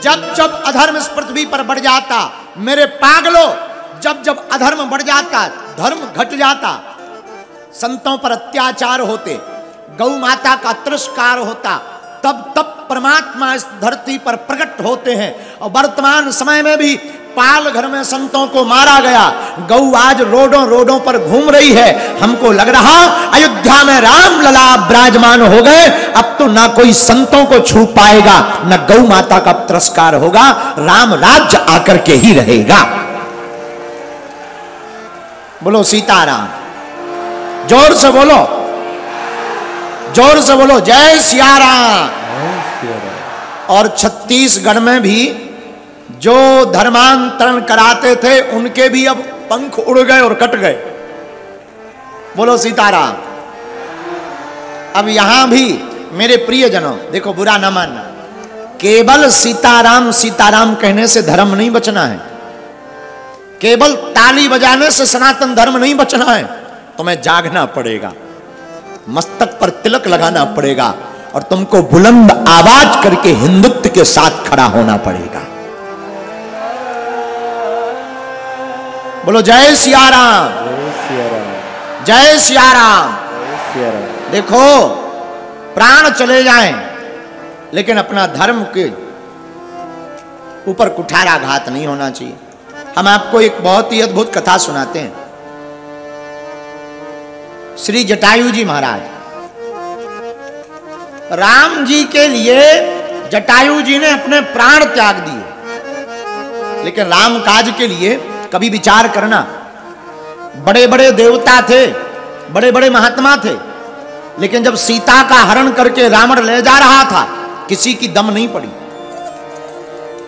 जब जब अधर्म इस पृथ्वी पर बढ़ जाता, मेरे पागलों, जब जब अधर्म बढ़ जाता, धर्म घट जाता, संतों पर अत्याचार होते, गौ माता का तिरस्कार होता, तब तब परमात्मा इस धरती पर प्रकट होते हैं। और वर्तमान समय में भी पाल घर में संतों को मारा गया, गौ आज रोडों रोडों पर घूम रही है। हमको लग रहा अयोध्या में राम लला विराजमान हो गए, अब तो ना कोई संतों को छू पाएगा, ना गौ माता का तिरस्कार होगा, राम राज्य आकर के ही रहेगा। बोलो सीताराम, जोर से बोलो, जोर से बोलो, जय सिया राम। और छत्तीसगढ़ में भी जो धर्मांतरण कराते थे उनके भी अब पंख उड़ गए और कट गए। बोलो सीताराम। अब यहां भी मेरे प्रियजनों देखो, बुरा ना मानना, केवल सीताराम सीताराम कहने से धर्म नहीं बचना है, केवल ताली बजाने से सनातन धर्म नहीं बचना है। तुम्हें जागना पड़ेगा, मस्तक पर तिलक लगाना पड़ेगा और तुमको बुलंद आवाज करके हिंदुत्व के साथ खड़ा होना पड़ेगा। बोलो जय सिया राम, जय सिया राम। देखो, प्राण चले जाएं लेकिन अपना धर्म के ऊपर कुठाराघात नहीं होना चाहिए। हम आपको एक बहुत ही अद्भुत कथा सुनाते हैं। श्री जटायु जी महाराज, राम जी के लिए जटायु जी ने अपने प्राण त्याग दिए, लेकिन राम काज के लिए कभी विचार करना, बड़े बड़े देवता थे, बड़े बड़े महात्मा थे, लेकिन जब सीता का हरण करके रावण ले जा रहा था, किसी की दम नहीं पड़ी।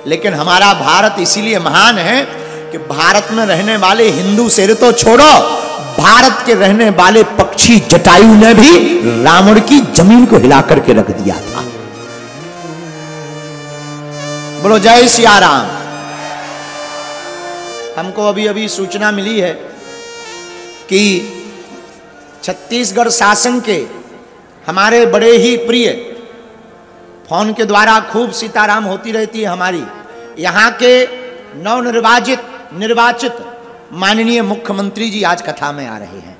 लेकिन हमारा भारत इसीलिए महान है कि भारत में रहने वाले हिंदू शेर तो छोड़ो, भारत के रहने वाले पक्षी जटायु ने भी रावण की जमीन को हिला करके रख दिया था। बोलो जय सिया राम। हमको अभी अभी सूचना मिली है कि छत्तीसगढ़ शासन के हमारे बड़े ही प्रिय, फोन के द्वारा खूब सीताराम होती रहती है हमारी, यहाँ के निर्वाचित माननीय मुख्यमंत्री जी आज कथा में आ रहे हैं।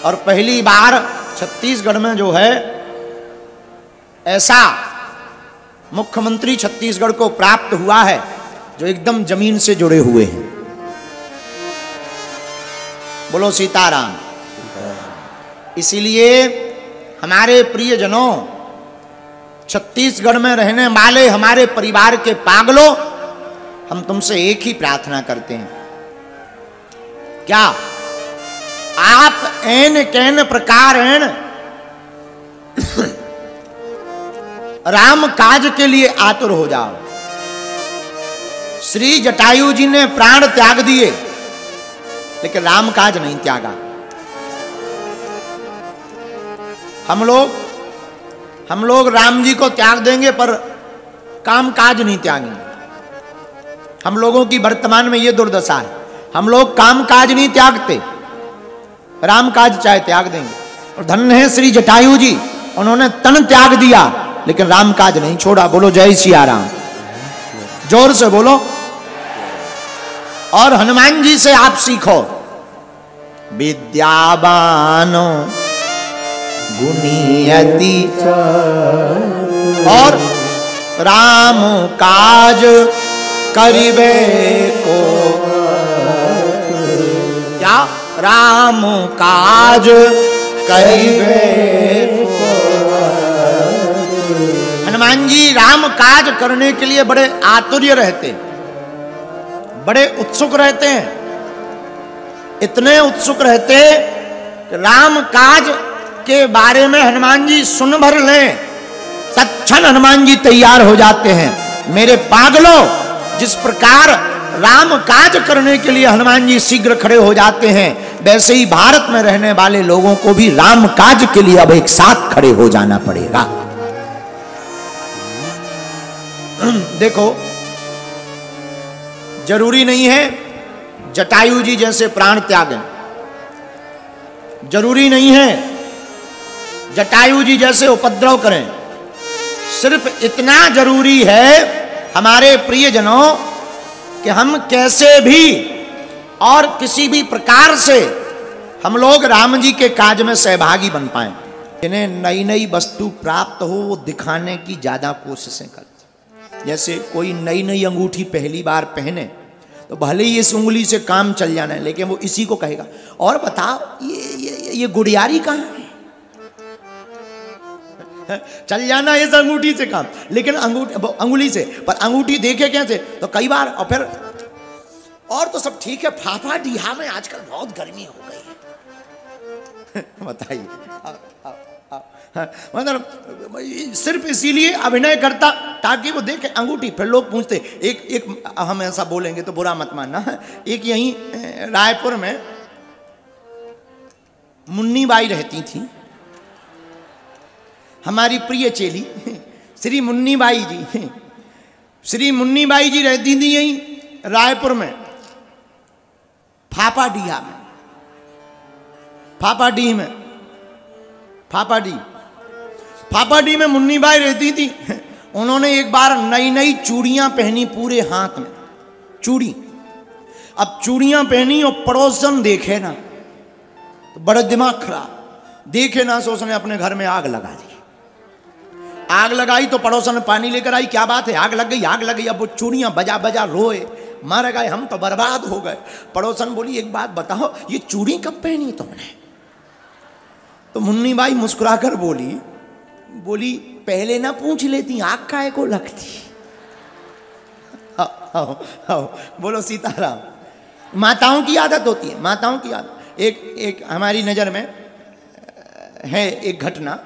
और पहली बार छत्तीसगढ़ में जो है ऐसा मुख्यमंत्री छत्तीसगढ़ को प्राप्त हुआ है जो एकदम जमीन से जुड़े हुए हैं। बोलो सीताराम। इसीलिए हमारे प्रियजनों, छत्तीसगढ़ में रहने वाले हमारे परिवार के पागलों, हम तुमसे एक ही प्रार्थना करते हैं, क्या आप ऐन कैन प्रकार राम काज के लिए आतुर हो जाओ। श्री जटायु जी ने प्राण त्याग दिए लेकिन राम काज नहीं त्यागा। हम लोग राम जी को त्याग देंगे पर काम काज नहीं त्यागेंगे। हम लोगों की वर्तमान में ये दुर्दशा है, हम लोग काम काज नहीं त्यागते, राम काज चाहे त्याग देंगे। और धन्य है श्री जटायु जी, उन्होंने तन त्याग दिया लेकिन राम काज नहीं छोड़ा। बोलो जय सिया राम, जोर से बोलो। और हनुमान जी से आप सीखो, विद्यावानो गुणियति और राम काज करिबे को, क्या राम काज करिबे को। हनुमान जी राम काज करने के लिए बड़े आतुर्य रहते, बड़े उत्सुक रहते हैं, इतने उत्सुक रहते कि राम काज के बारे में हनुमान जी सुन भर लें, तत्क्षण हनुमान जी तैयार हो जाते हैं। मेरे पागलों, जिस प्रकार राम काज करने के लिए हनुमान जी शीघ्र खड़े हो जाते हैं, वैसे ही भारत में रहने वाले लोगों को भी राम काज के लिए अब एक साथ खड़े हो जाना पड़ेगा। देखो, जरूरी नहीं है जटायु जी जैसे प्राण त्यागें, जरूरी नहीं है जटायु जी जैसे उपद्रव करें। सिर्फ इतना जरूरी है हमारे प्रियजनों कि हम कैसे भी और किसी भी प्रकार से हम लोग राम जी के काज में सहभागी बन पाएं। जिन्हें नई नई वस्तु प्राप्त हो वो दिखाने की ज्यादा कोशिशें करते। जैसे कोई नई नई अंगूठी पहली बार पहने तो भले ही इस उंगली से काम चल जाना है, लेकिन वो इसी को कहेगा और बताओ ये गुड़ियारी कहाँ है, चल जाना इस अंगूठी से काम, लेकिन अंगुली से, पर अंगूठी देखे कैसे तो कई बार। और फिर और तो सब ठीक है, फाफा डीहा में आजकल बहुत गर्मी हो गई है बताइए। मतलब सिर्फ इसीलिए अभिनय करता ताकि वो देखे अंगूठी। फिर लोग पूछते, एक हम ऐसा बोलेंगे तो बुरा मत मानना, एक यहीं रायपुर में मुन्नी बाई रहती थी, हमारी प्रिय चेली श्री मुन्नी बाई जी। श्री मुन्नी बाई जी रहती थी यहीं रायपुर में फाफाडीहा में, फाफाडीह में, फाफाडीह में मुन्नी बाई रहती थी। उन्होंने एक बार नई नई चूड़ियां पहनी पूरे हाथ में चूड़ी। अब चूड़ियां पहनी और पड़ोसन देखे ना तो बड़ा दिमाग खराब, देखे ना सो उसने अपने घर में आग लगा दी। आग लगाई तो पड़ोसन ने पानी लेकर आई, क्या बात है आग लग गई, आग लग गई। अब वो चूड़ियां बजा बजा रोए, मर गए, हम तो बर्बाद हो गए। पड़ोसन बोली एक बात बताओ, ये चूड़ी कब पहनी तुमने? तो मुन्नी बाई मुस्कुराकर बोली पहले ना पूछ लेती, आग काहे को लगती। आओ बोलो सीताराम। माताओं की आदत होती है, माताओं की आदत। एक हमारी नजर में है एक घटना।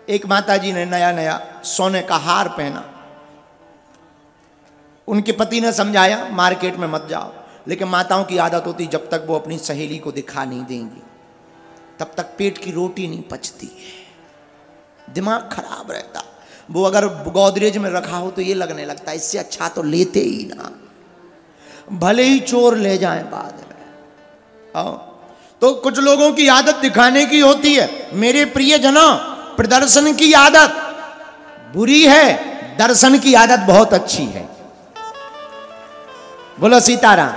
एक माताजी ने नया नया सोने का हार पहना, उनके पति ने समझाया मार्केट में मत जाओ, लेकिन माताओं की आदत होती जब तक वो अपनी सहेली को दिखा नहीं देंगी तब तक पेट की रोटी नहीं पचती है, दिमाग खराब रहता। वो अगर गोदरेज में रखा हो तो ये लगने लगता है इससे अच्छा तो लेते ही ना, भले ही चोर ले जाएं बाद में। तो कुछ लोगों की आदत दिखाने की होती है। मेरे प्रियजनों, प्रदर्शन की आदत बुरी है, दर्शन की आदत बहुत अच्छी है। बोलो सीताराम।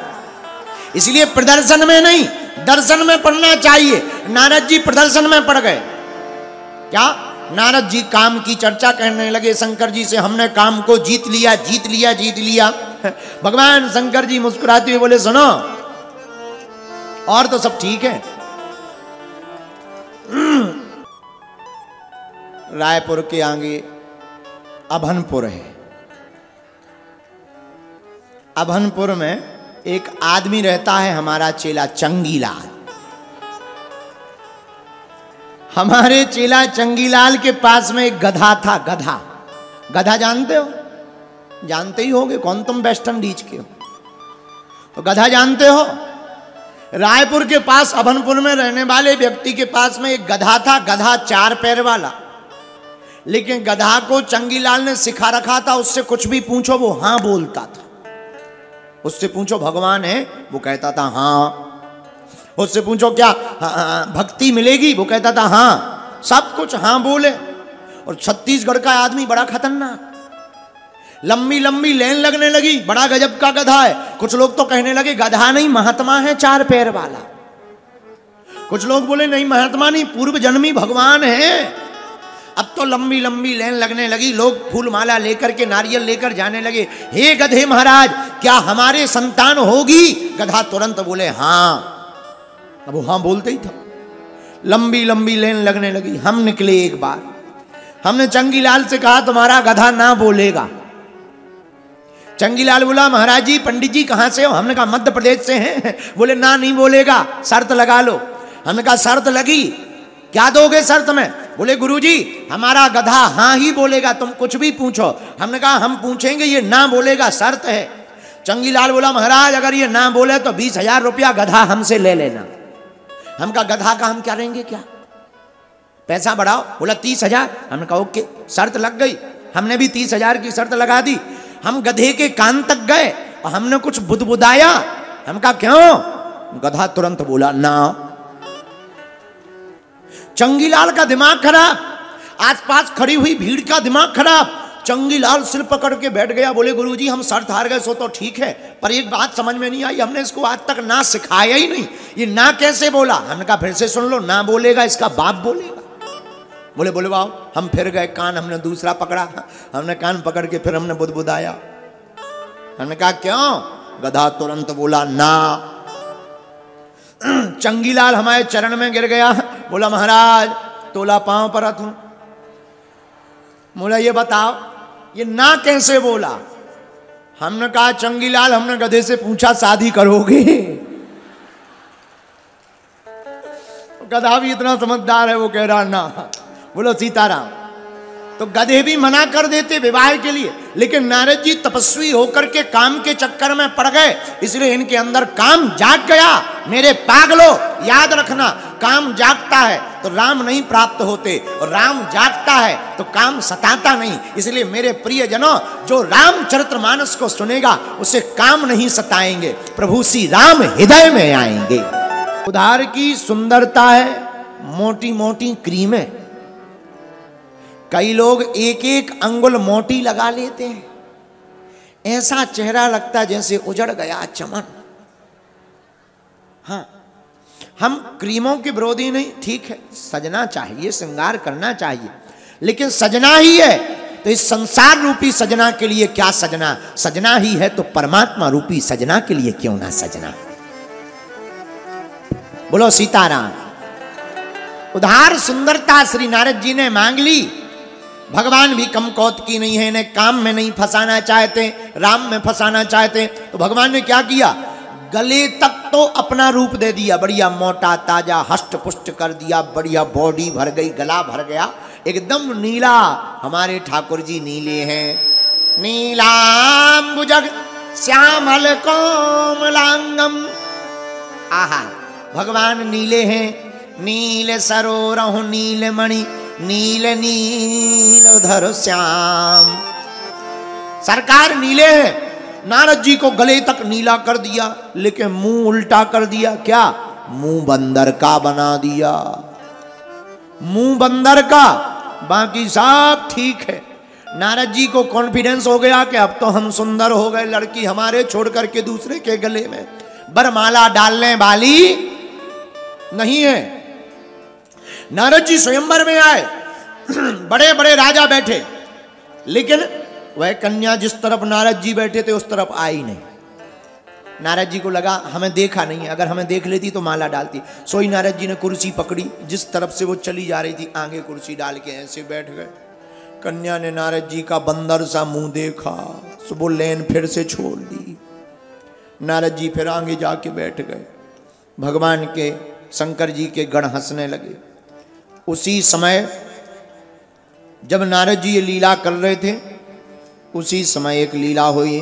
इसलिए प्रदर्शन में नहीं दर्शन में पढ़ना चाहिए। नारद जी प्रदर्शन में पड़ गए। क्या? नारद जी काम की चर्चा करने लगे शंकर जी से, हमने काम को जीत लिया, जीत लिया, जीत लिया। भगवान शंकर जी मुस्कुराते हुए बोले सुनो, और तो सब ठीक है। रायपुर के आगे अभनपुर है। अभनपुर में एक आदमी रहता है, हमारा चेला चंगीलाल। हमारे चेला चंगीलाल के पास में एक गधा था। गधा जानते हो? जानते ही होगे, कौन तुम वेस्ट इंडीज के हो तो गधा जानते हो। रायपुर के पास अभनपुर में रहने वाले व्यक्ति के पास में एक गधा था। गधा 4 पैर वाला, लेकिन गधा को चंगीलाल ने सिखा रखा था, उससे कुछ भी पूछो वो हाँ बोलता था। उससे पूछो भगवान है, वो कहता था हाँ। उससे पूछो क्या भक्ति मिलेगी, वो कहता था हाँ। सब कुछ हाँ बोले। और छत्तीसगढ़ का आदमी बड़ा खतरनाक, लंबी लंबी लाइन लगने लगी, बड़ा गजब का गधा है। कुछ लोग तो कहने लगे गधा नहीं महात्मा है 4 पैर वाला। कुछ लोग बोले नहीं महात्मा नहीं, पूर्व जन्मी भगवान है। अब तो लंबी लंबी लाइन लगने लगी, लोग फूल माला लेकर के नारियल लेकर जाने लगे। हे गधे महाराज, क्या हमारे संतान होगी? गधा तुरंत बोले हाँ। अब वो हाँ बोलते ही था। लंबी लंबी लाइन लगने लगी। हम निकले एक बार, हमने चंगीलाल से कहा तुम्हारा गधा ना बोलेगा। चंगीलाल बोला महाराज जी, पंडित जी कहाँ से हो? हमने कहा मध्य प्रदेश से हैं। बोले ना नहीं बोलेगा, शर्त लगा लो। हमने कहा शर्त लगी, क्या दोगे शर्त में? बोले गुरुजी हमारा गधा हाँ ही बोलेगा, तुम कुछ भी पूछो। हमने कहा हम पूछेंगे, ये ना बोलेगा, शर्त है। चंगीलाल बोला महाराज अगर ये ना बोले तो 20,000 रुपया गधा हमसे ले लेना। हम कहा गधा का हम क्या लेंगे, क्या पैसा बढ़ाओ। बोला 30,000। हमने कहा ओके, शर्त लग गई। हमने भी 30,000 की शर्त लगा दी। हम गधे के कान तक गए और हमने कुछ बुदबुदाया। हम कहा क्यों? गधा तुरंत बोला ना। चंगीलाल का दिमाग खराब, आसपास खड़ी हुई भीड़ का दिमाग खराब। चंगीलाल सिर पकड़ के बैठ गया, बोले गुरुजी हम शर्त हार गए सो तो ठीक है, पर एक बात समझ में नहीं आई, हमने इसको आज तक ना सिखाया ही नहीं, ये ना कैसे बोला? हमने कहा फिर से सुन लो, ना बोलेगा इसका बाप बोलेगा। बोले बोले वाह, हम फिर गए, कान हमने दूसरा पकड़ा, हमने कान पकड़ के फिर हमने बुदबुदाया। हमने कहा क्यों? गधा तुरंत बोला ना। चंगीलाल हमारे चरण में गिर गया, बोला महाराज तोला पांव परत हूं। बोला ये बताओ ये ना कैसे बोला? हमने कहा चंगीलाल हमने गधे से पूछा शादी करोगे? गधा भी इतना समझदार है, वो कह रहा ना। बोलो सीताराम। तो गधे भी मना कर देते विवाह के लिए, लेकिन नारद जी तपस्वी होकर के काम के चक्कर में पड़ गए, इसलिए इनके अंदर काम जाग गया। मेरे पागलो याद रखना, काम जागता है तो राम नहीं प्राप्त होते, और राम जागता है तो काम सताता नहीं। इसलिए मेरे प्रियजनों, जो रामचरितमानस को सुनेगा उसे काम नहीं सताएंगे, प्रभु श्री राम हृदय में आएंगे। उधार की सुंदरता है मोटी मोटी क्रीमें। कई लोग एक एक अंगुल मोटी लगा लेते हैं, ऐसा चेहरा लगता जैसे उजड़ गया चमन। हाँ, हम क्रीमों के विरोधी नहीं, ठीक है सजना चाहिए, श्रृंगार करना चाहिए, लेकिन सजना ही है तो इस संसार रूपी सजना के लिए क्या सजना? सजना ही है तो परमात्मा रूपी सजना के लिए क्यों ना सजना? बोलो सीताराम। उधार सुंदरता श्री नारद जी ने मांग ली। भगवान भी कम कौत की नहीं है, इन्हें काम में नहीं फंसाना चाहते, राम में फंसाना चाहते। तो भगवान ने क्या किया? गले तक तो अपना रूप दे दिया, बढ़िया मोटा ताजा हष्ट पुष्ट कर दिया, बढ़िया बॉडी भर गई, गला भर गया, एकदम नीला। हमारे ठाकुर जी नीले हैं। नीलांबुजग श्यामल कोमलांगम। आहा, भगवान नीले हैं। नील सरोरहु नील मणि नील नील उधर श्याम। सरकार नीले हैं। नारद जी को गले तक नीला कर दिया, लेकिन मुंह उल्टा कर दिया। क्या? मुंह बंदर का बना दिया, मुंह बंदर का, बाकी सब ठीक है। नारद जी को कॉन्फिडेंस हो गया कि अब तो हम सुंदर हो गए, लड़की हमारे छोड़ करके दूसरे के गले में बरमाला डालने वाली नहीं है। नारद जी स्वयंवर में आए, बड़े बड़े राजा बैठे, लेकिन वह कन्या जिस तरफ नारद जी बैठे थे उस तरफ आई नहीं। नारद जी को लगा हमें देखा नहीं, अगर हमें देख लेती तो माला डालती। सोई नारद जी ने कुर्सी पकड़ी, जिस तरफ से वो चली जा रही थी आगे कुर्सी डाल के ऐसे बैठ गए। कन्या ने नारद जी का बंदर सा मुंह देखा, सो वो लेन फिर से छोड़ दी। नारद जी फिर आगे जाके बैठ गए। भगवान के शंकर जी के गण हंसने लगे। उसी समय जब नारद जी ये लीला कर रहे थे, उसी समय एक लीला हुई।